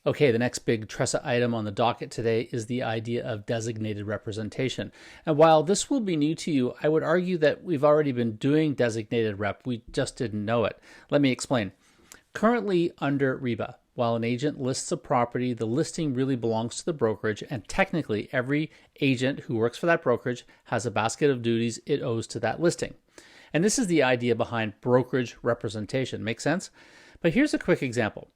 Okay, the next big Tressa item on the docket today is the idea of designated representation. And while this will be new to you, I would argue that we've already been doing designated rep, we just didn't know it. Let me explain. Currently under REBA, while an agent lists a property, the listing really belongs to the brokerage, and technically every agent who works for that brokerage has a basket of duties it owes to that listing. And this is the idea behind brokerage representation. Make sense? But here's a quick example.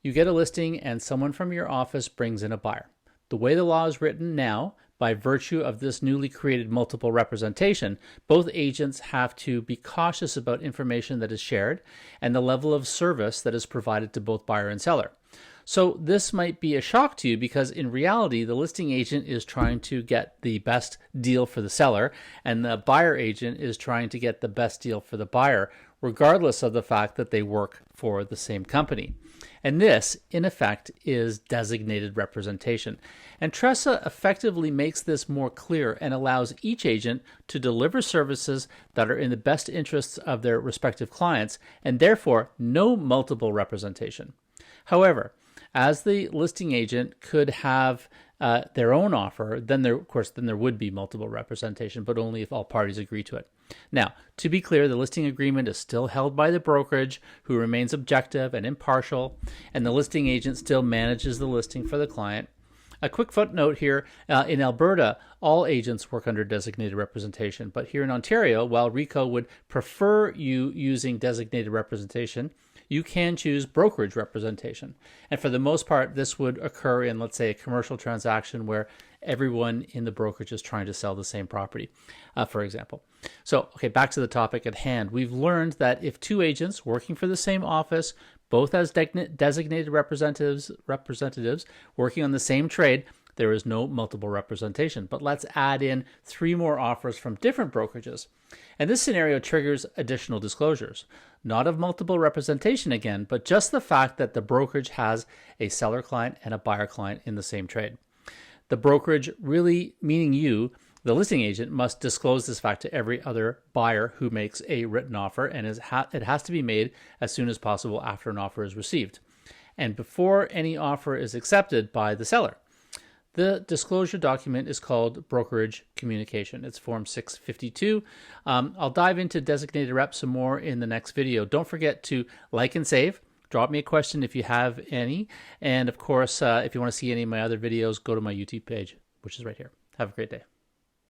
You get a listing and someone from your office brings in a buyer. The way the law is written now, by virtue of this newly created multiple representation, both agents have to be cautious about information that is shared and the level of service that is provided to both buyer and seller. So this might be a shock to you because in reality, the listing agent is trying to get the best deal for the seller and the buyer agent is trying to get the best deal for the buyer, regardless of the fact that they work for the same company. And this, in effect, is designated representation. And Tressa effectively makes this more clear and allows each agent to deliver services that are in the best interests of their respective clients, and therefore no multiple representation. However, as the listing agent could have their own offer, then there would be multiple representation, but only if all parties agree to it. Now, to be clear, the listing agreement is still held by the brokerage, who remains objective and impartial, and the listing agent still manages the listing for the client. A quick footnote here, in Alberta, all agents work under designated representation, but here in Ontario, while RECO would prefer you using designated representation, you can choose brokerage representation. And for the most part, this would occur in, let's say, a commercial transaction where everyone in the brokerage is trying to sell the same property, for example. So, okay, back to the topic at hand. We've learned that if two agents working for the same office, both as designated representatives working on the same trade, there is no multiple representation. But let's add in 3 more offers from different brokerages. And this scenario triggers additional disclosures, not of multiple representation again, but just the fact that the brokerage has a seller client and a buyer client in the same trade. The brokerage, really meaning you, the listing agent, must disclose this fact to every other buyer who makes a written offer, and it has to be made as soon as possible after an offer is received and before any offer is accepted by the seller. The disclosure document is called brokerage communication. It's Form 652. I'll dive into designated rep some more in the next video. Don't forget to like and save. Drop me a question if you have any. And of course, if you want to see any of my other videos, go to my YouTube page, which is right here. Have a great day.